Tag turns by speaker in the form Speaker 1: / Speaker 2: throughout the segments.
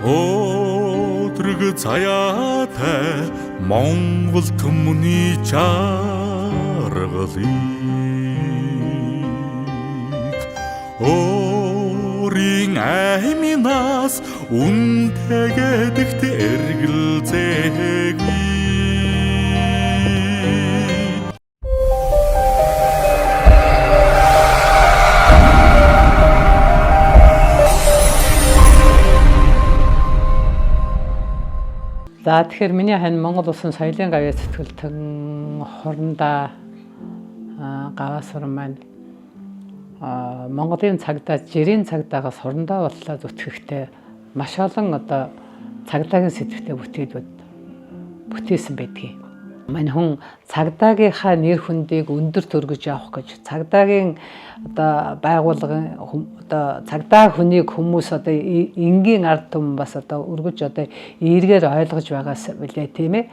Speaker 1: Өдрөг заяатай Монгол түмний жаргалыг өөрийн аймнаас үнтэйгдэгт эргэлзээгүй.
Speaker 2: За тэгэхээр миний хань Монгол улсын соёлын гавьяа сэтгэлтэн хорондоо гаваа суран маань Монголын цагдаа жирийн цагдаагаас хорондоо боллоо зүтгэхдээ маш олон одоо цагдаагийн сэдвтэй бүтээлүүд бүтээсэн байдгийг. Мань хүн цагдаагийнхаа нэр хүндийг өндөр төргөж явах гэж цагдаагийн одоо байгууллагын одоо цагдаа хүнийг хүмүүс одоо энгийн ард түмэн бас одоо өргөж одоо эергээр ойлгож байгаас билээ тийм ээ.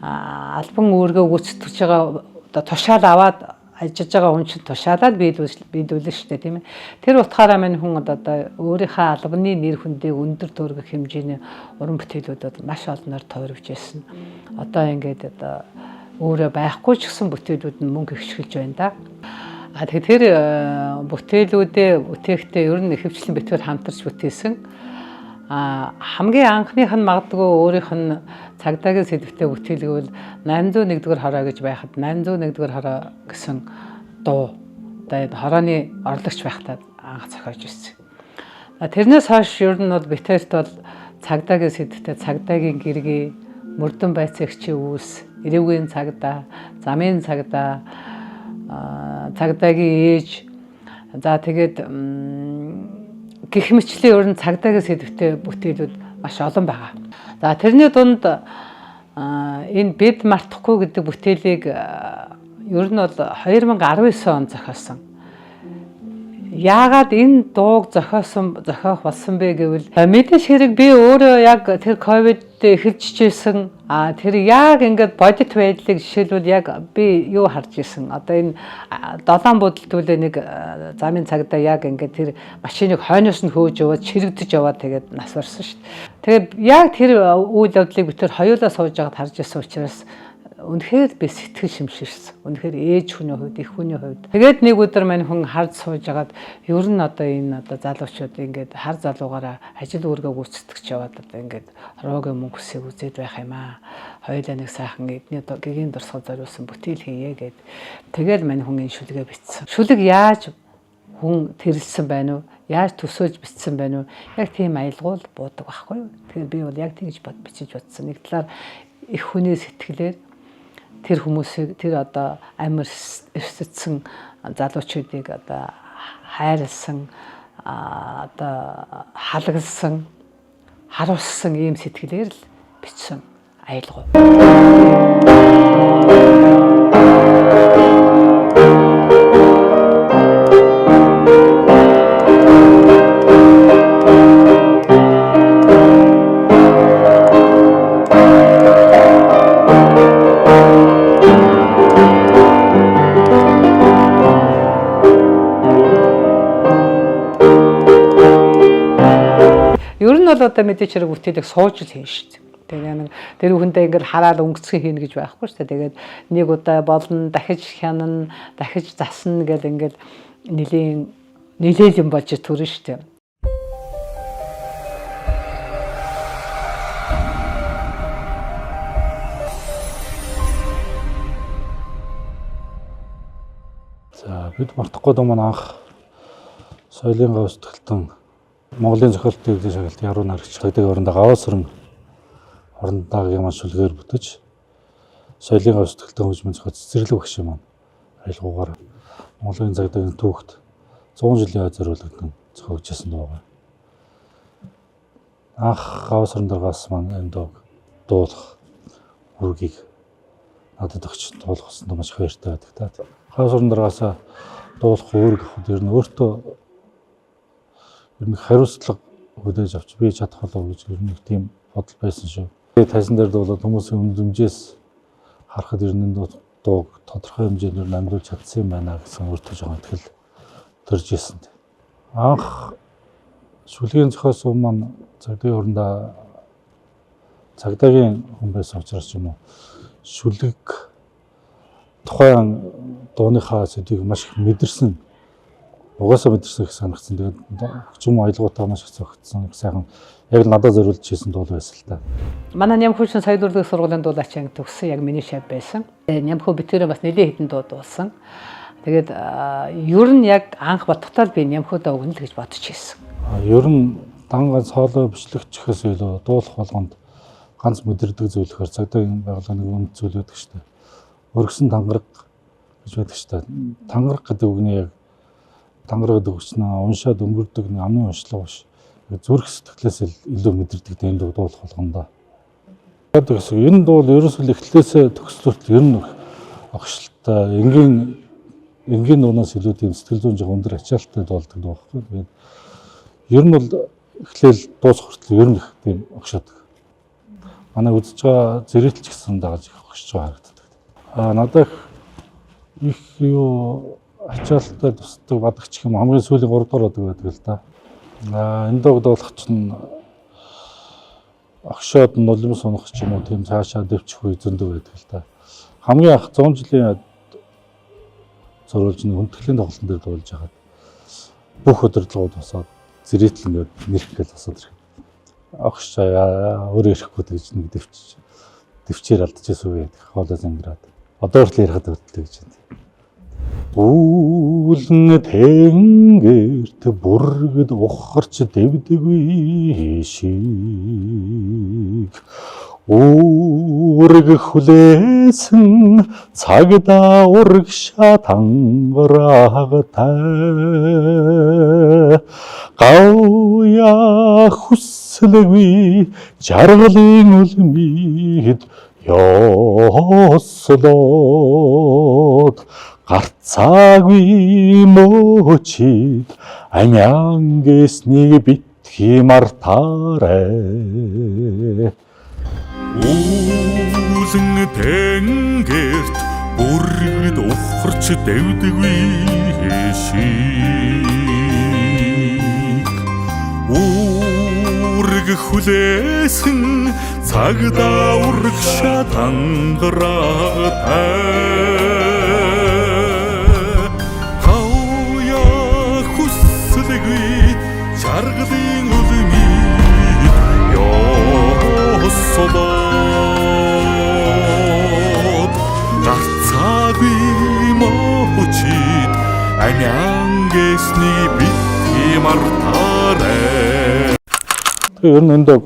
Speaker 2: Албан үүргээ гүйцэтгэж байгаа одоо тушаал аваад ажиллаж байгаа хүн чинь тушаалаад биелүүлнэ шүү дээ тийм ээ. Тэр утгаараа мань хүн одоо өөрийнхөө албаны нэр хүндийг өндөр төргөх хэмжээний уран бүтээлүүдэд маш олноор тойрвж байсан. Одоо ингээд одоо өөрөө байхгүй ч гэсэн бүтээлүүд нь мөнгө ихшгэлж байна да. Тэгэхээр тэр бүтээлүүдээ бүтээхдээ ер нь ихэвчлэн битгээр хамтарч бүтээсэн. Хамгийн анхных нь магадгүй өөрийнх нь цагдаагийн сэдвтэй бүтээлгүүл 801-р хороо гэж байхад 801-р хороо гэсэн дуу одоо энэ хорооны орлогч байхдаа анх зохиож ирсэн. Тэрнээс хойш ер нь бол битээрт бол цагдаагийн сэдвтэй цагдаагийн гэргий, мөрдөн байцаагчийн үүс, ирээвгийн цагдаа, замын цагдаа, цагдаагийн ээж, за тэгээд гэх мэтчлэн ер нь цагдаагийн сэдвтэй бүтээлүүд маш олон байгаа. За тэрний дунд энэ бид мартахгүй гэдэг бүтээлийг ер нь бол 2019 он зохиосон. Яагаад энэ дууг зохиох болсон бэ гэвэл мэдээж хэрэг би өөрөө яг тэр ковид эхэлжижсэн тэр яг ингээд бодит байдлыг жишээлбэл яг би юу харж исэн одоо энэ 7 будалтүүлээ нэг замын цагдаа яг ингээд тэр машиныг хойноос нь хөөж яваад чирэгдэж яваад тэгээд нас барсан шүү дээ. Тэгээд яг тэр үйл явдлыг би тэр хоёулаа сууж байгаад харж исэн учраас үнэхээр би сэтгэл шимширсэн. Үнэхээр ээж хүний хувьд, их хүний хувьд. Тэгээд нэг өдөр мань хүн хард сууж агаад ер нь одоо энэ одоо залуучууд ингээд хар залуугаараа ажил үүргээ гүйцэтгэж яваад одоо ингээд роогийн мөнгөсийг үзээд байх юм аа. Хоёулаа нэг сайхан эдний гэгийн дурсгал зориулсан бүтээл хийе гэд. Тэгээд мань хүн энэ шүлгээ бичсэн. Шүлэг яаж хүн тэрэлсэн байна уу? Яаж төсөөлж бичсэн байна уу? Яг тийм аялгуул буудаг байхгүй юу? Тэгээд би бол яг тэгж бичиж бодсон. Нэг талаар их хүний сэтгэлээр тэр хүмүүсийг тэр одоо амар эрсдсэн залуучуудыг одоо хайрлсан одоо халаглсан харуулсан ийм сэтгэлээр л бичсэн аялгау. Ер нь бол одоо мэдээч хэрэг бүтээлийг сууж л хийн шүү дээ. Тэгээ нэг тэр хүндээ ингээд хараад өнгөцгөн хийнэ гэж байхгүй шүү дээ. Тэгээд нэг удаа болно, дахиж хянана, дахиж засна гэл ингээд нилээл юм болж төрнө шүү дээ.
Speaker 3: За бид мартахгүй дуу маань анх соёлын гавь сэтгэлтэн Монголын зохиолтын шагналт яруу наригч гэдэг орондоо гаваа сүрэн орондоогийн маань шүлгээр бүтэж соёлын гавь сэтгэлтэн хөгжмийн зохиолч Цэцэрлэг багшийн маань аялгаугаар Монголын цагдаагийн түүхт 100 жилийн зориулагдсан зохиогдсон дуу байна. Анх гаваа сүрэн дараагаас маань энэ дууг дуулах үргийг надад өгч дуулгасан маш их баяртай байдаг та. Гаваа сүрэн дараагаас дуулах үүрэг авахд ер нь өөртөө нэг хариуцлага хүлээж авч би чадах болов гэж ер нь тийм бодол байсан шүү. Тэгээд тайзан дээр дуулаад хүмүүсийн үнэмжээс харахад ер нь дууг тодорхой хэмжээгээр амжуулж чадсан юм байна гэсэн өөртөө жоохон итгэл төрж ирсэн. Анх шүлгийн зохиосон маань цагдаагийн орондоо цагдаагийн хүн байсан учраас ч юм уу шүлэг тухайн дууныхаа сэдвийг маш их мэдэрсэн. Угаасаа мэдэрсэн их санагдсан. Тэгээд хүчм аялгуудаа маш их зохицсон. Сайхан яг надад зориулж хийсэн дуул байсан л та.
Speaker 2: Манай Нямхүүшин сая дурддаг сургуулийн дуулаач анги төгссөн. Яг миний шав байсан. Нямхүү битэрээ бас нэлээд хэдэн дуу дуулсан. Тэгээд ер нь яг анх бодтол би Нямхүүдээ өгнө л гэж бодож хийсэн.
Speaker 3: Ер нь дан цоолоо бичлэгч гэхээс илүү дуулах болгонд ганц мэдэрдэг зөвлөхөр цагдаагийн байгууллагын үнд зүйл байдаг шүү дээ. Өргөсөн тангараг гэж байдаг шүү дээ. Тангараг гэдэг үгний яг тангараг гэдэг үгчнээ уншаад өнгөрдөг нэг амны уншлага биш. Зүрх сэтгэлээс илүү мэдэрдэг энэ дуулах болгондоо. Тэгээд энэ дуул ерөөсөө эхлээсээ төгслөлт ер нь огшлолтой энгийн дуунаас илүү тийм сэтгэл зүйн жоо өндөр ачаалттай дуулдаг байхгүй. Тэгээд ер нь бол эхлээл дуус хүртэл ер нь их тийм огшоодог. Манай үзэж байгаа зэрэгтэлч гэсэн дагаж их огшиж байгаа харагддаг. Надад их юу ачаалттай тусдаг бадагч юм хамгийн сүүлийн 3 дугаар байдаг л да. Энэ дог дуулах чинь огшоод нулим сунах ч юм уу тийм цаашаа дэвчих үе зөндөө байдаг л да. Хамгийн анх 100 жилийн зориулж нэг хүндэтгэлийн тоглолтын дээр дуулж хагаад бүх удирдлагууд босоод зэрэгтэл ингээд нэрхгээл босоод ирэх. Огш өөрөө ирэхгүй гэж нэг дэвчээр алдчихсан үе гэдэг хоолой зангираад. Одоо хүртэл ярихад хүртэл гэж байна. Үүлэн тэнгэрт бүргэд ухарч дэвдэггүй шиг Үүрэг хүлээсэн цагдаа урагшаа тангараагатай гавья хүслэгүй жаргалын үлмид ёслоод гарцаагүй мөчид амян гэснийг битгий мартаарай
Speaker 1: Үүлэн тэнгэрт бүргэд ухарч дэвдэггүй шиг Үүрэг хүлээсэн цагдаа урагшаа тангараагатай гавья хүслэгүй жаргалын үлмид ёслоод гарцаагүй мөчид амян гэсний битгий мартаарай.
Speaker 3: Ер нь энэ дог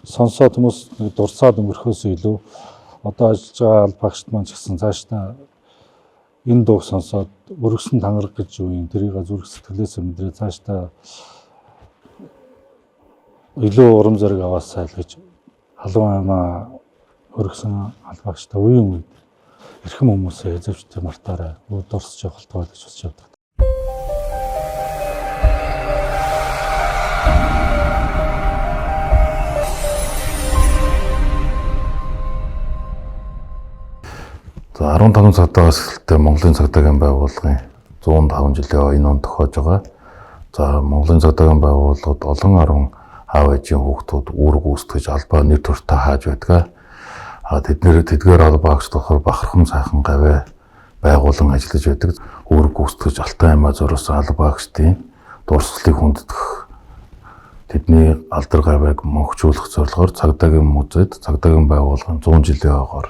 Speaker 3: сонсоод хүмүүс дурсаад өнгөрөхөөс илүү одоо ажиллаж байгаа аль багшд маань ч гэсэн цаашдаа энэ дог сонсоод өргөсөн тангараг гэж юу юм тэрийг зүрх сэтгэлээс мэдрээ цаашдаа илүү урам зориг аваасаа л гэж халуун аймаа өргөсөн аль багшдаа үеийн үед эрхэм хүмүүсээ эзэвчтэй мартаарай. Дурсаж явах тоо гэж бодож явдаг.
Speaker 4: За 15 цагдаагаас эхэлтэй Монголын цагдаагийн байгууллагын 105 жилийн энэ он тохиож байгаа. За Монголын цагдаагийн байгууллагад олон арван аав ээжийн хүүхдүүд үүрэг үүсгэж албаа нэр төртөө хааж байдаг. Тэдгээр албаагч болохоор бахархам сайхан гавь байгуулан ажиллаж байдаг. Үүрэг үүсгэж Алтай аймаа зориулсан албаагчдын дурсгалыг хүнддэх тэдний алдар гавьяг мөнхжүүлэх зорилгоор цагдаагийн музейд цагдаагийн байгууллагын 100 жилийн ойгоор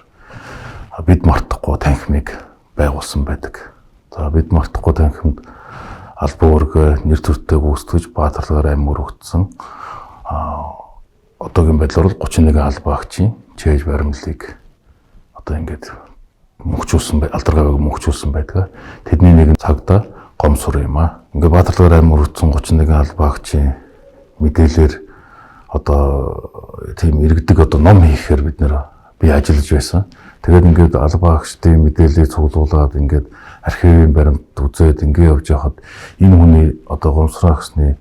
Speaker 4: бид мартахгүй танхимыг байгуулсан байдаг. За бид мартахгүй танхимд албан үүрэг нэр төртөө гүйцэтгэж баатарлагаар амь өргөцсөн. Одоогийн байдлаар 31 албаагчийн чэйж баримлалыг одоо ингээд мөнхжүүлсэн алдар гавьяг мөнхжүүлсэн байдаг. Тэдний нэгэн цагдаа гомсур юм аа. Ингээд баатарлагаар амь өргөцсөн 31 албаагчийн мэдээлэлээр одоо тийм иргэдэг одоо ном хийхээр бид нэр би ажиллаж байсан. Тэгээд ингээд албаагчдын мэдээллийг цуглуулад ингээд архивын баримт үзээд ингээд явж байхад энэ хүний одоо гомсроо гэсний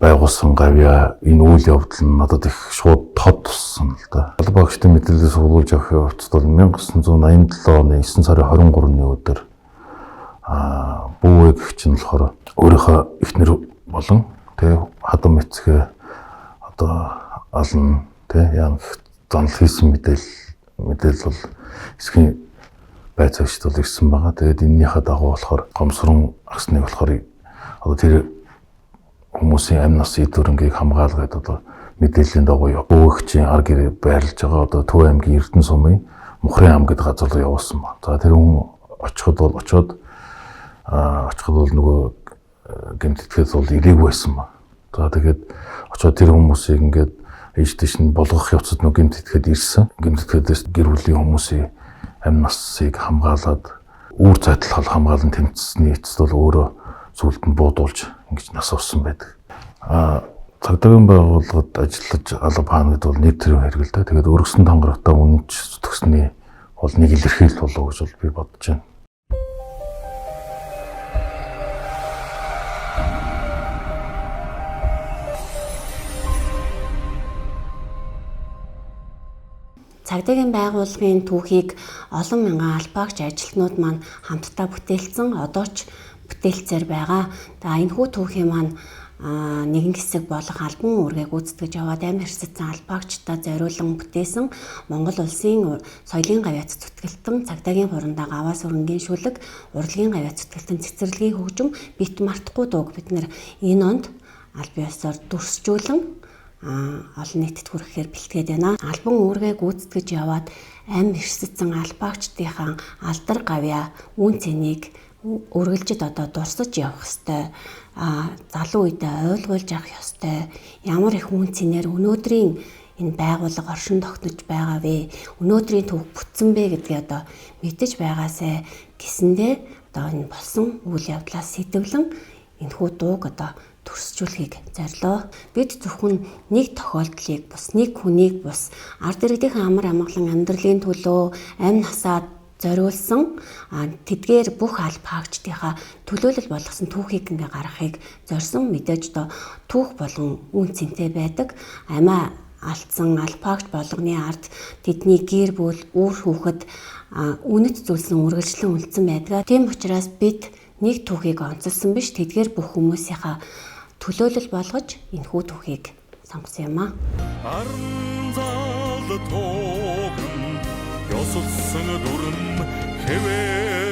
Speaker 4: байгуулсан гавья энэ үйл явдал нь надад их шууд тод туссан л да. Албаагчдын мэдээллийг цуглуулж авах явцад бол 1987 оны 9 сарын 23-ны өдөр бүүэг чинь болохоор өөрийнхөө эхнэр болон тэг хадам эцгээ одоо олно тий яг занал хийсэн мэдээлэл бол эсхийн байцаагчд бол ирсэн байгаа. Тэгээд энэнийхээ дагуу болохоор гомсрон агсныг болохоор одоо тэр хүмүүсийн амь нас идвэрнгийг хамгаалгаад одоо мэдээллийн дагуу өөгчийн ар гэр байрлаж байгаа одоо Төв аймгийн Эрдэнэ сумын Мухрын ам гэдэг газар руу явуулсан ба. За тэр хүн очиод бол нөгөө гэмтэтгээд бол ирээгүй байсан ба. За тэгээд очиод тэр хүмүүсийг ингээд ээжтэйш нь болгох явцад нөгөө гэмтэтгээд ирсэн. Гэмтэтгээдээс гэр бүлийн хүмүүсийн амь насыг хамгаалаад үүр зайдал хамгаалан тэмцсэний эцэст бол өөрөө сүлд нь буудуулж ингэж нас авсан байдаг. Цагдаагийн байгууллагад ажиллаж алба хаана гэдэг бол нэр төрийн хэрэг л да. Тэгээд өргөсөн тангарагтаа үнэнч зүтгсэний бол нэг илэрхийлэл болов гэж бол би бодож байна.
Speaker 5: Цагдаагийн байгууллагын түүхийг олон мянган албаагч ажилтнууд маань хамтдаа бүтээлсэн, одоо ч бүтээлцээр байгаа. Энэхүү түүхийн маань нэгэн хэсэг болох албан үүргийг гүйцэтгэж яваад амь хэрсэтсэн албаагчдаа зориулан бүтээсэн Монгол улсын соёлын гавьяц зүтгэлтэн цагдаагийн хурандаа гаваас өрнгийн шүлэг урлагийн гавьяц зүтгэлтэн цэцэрлэгийн хөгжим бит мартахгүй дууг бид нэр энэ онд аль биесээр дүрсжүүлэн олон нийтэд хүрэхээр бэлтгээд байна. Албан үүргээ гүйцэтгэж яваад амь хэрсэтсэн албаагчдынхаа алдар гавьяа үн цэнийг үргэлжид одоо дурсаж явах ёстой. Залуу үедээ ойлгуулж авах ёстой. Ямар их үн цэнээр өнөөдрийн энэ байгууллага оршин тогтнож байгаа вэ? Өнөөдрийн түүх бүтсэн бэ гэдгийг одоо мэдэж байгаасай гэсэндээ одоо энэ болсон үйл явдлаас сэтгэлэн энэхүү дууг одоо төрсжүүлэхийг зорилоо. Бид зөвхөн нэг тохиолдлыг бус, нэг хүнийг бус, ард иргэдийн амар амгалан амьдралын төлөө амь насаа зориулсан тэдгээр бүх албаагчдынхаа төлөөлөл болгосон түүхийг ингээ гаргахыг зорьсон. Мэдээж доо түүх болгон үн цэнтэй байдаг. Амиа алдсан албаагч болгоны ард тэдний гэр бүл, үр хүүхэд үнэт зүйлсэн үргэлжлэн үлдсэн байдаг. Тийм учраас бид нэг түүхийг онцолсон биш, тэдгээр бүх хүмүүсийнхаа төлөөлөл болгож энэхүү түүхийг сонгосон юм аа.
Speaker 1: Аранзал тоогн ёсолсон дүрм хэвээ